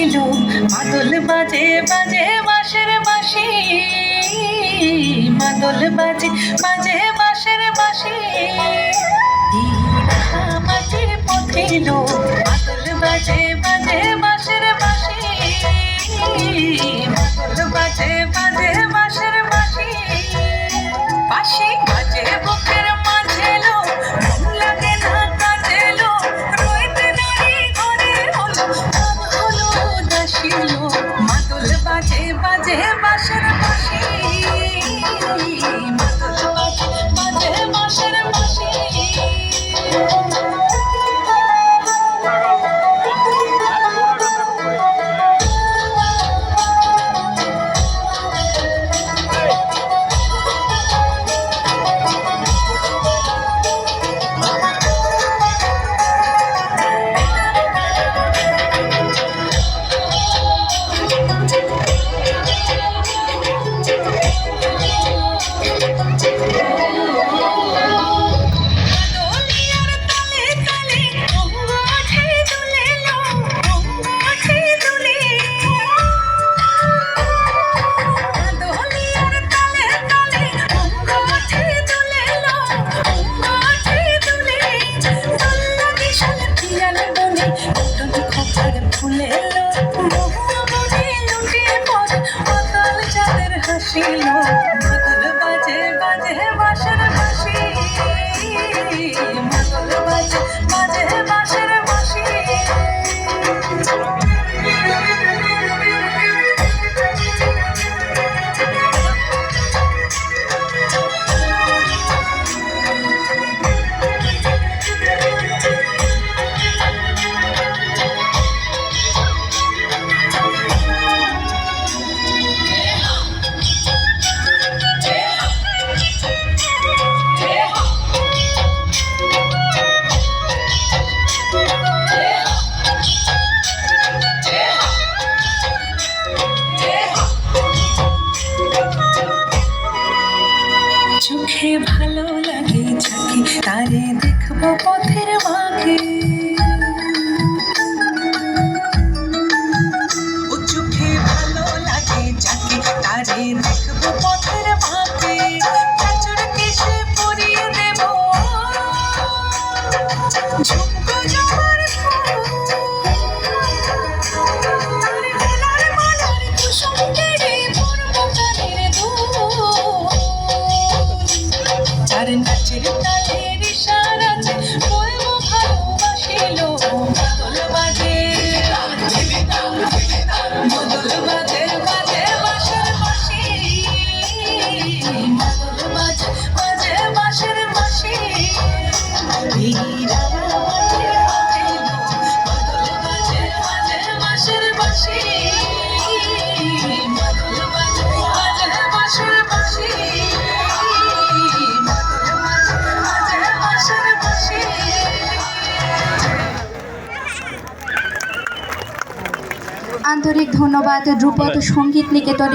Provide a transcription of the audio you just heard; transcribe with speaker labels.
Speaker 1: পথিল মাদল বাজে বাজে বাঁশের বাঁশি, মাদল বাজে বাজে বাঁশের বাঁশি। মাটির পথিল মাদল বাজে বাজে বাঁশের বাঁশি, মাদল বাজে বাজে বাঁশের বাঁশি। বাঁশি বাজে বুকের মাঝে লো, মন লাগে না কাজে লো, রইতে নারী ঘরে হলো সব হলো দাসী লো। মাদল বাজে বাজে বাঁশের বাঁশি, মাদল বাজে বাজে বাঁশের বাঁশি। মাদল বাজে বাজে বাঁশের বাঁশি, মাদল বাজে বাজে বাঁশের বাঁশি। চোখে ভালো লাগে যাকে তারে দেখবো পথের বাঁকে, ও চোখে ভালো লাগে যাকে তারে দেখবো পথের বাঁকে। চাচুর কেশে পরিয়ে দেব ঝুমকো জবার নাচের তালের ইশারাতে বলবো ভালোবাসিল। মাদল বাজে মাদল বাজে বাজে বাঁশের বাঁশি, মাদল বাজে বাজে বাঁশের বাঁশি। মাদল বাজে বাজে বাঁশের বাঁশি, মাদল বাজে বাজে বাঁশের বাঁশি।
Speaker 2: আন্তরিক ধন্যবাদ ধ্রুপদ সঙ্গীত নিকেতনের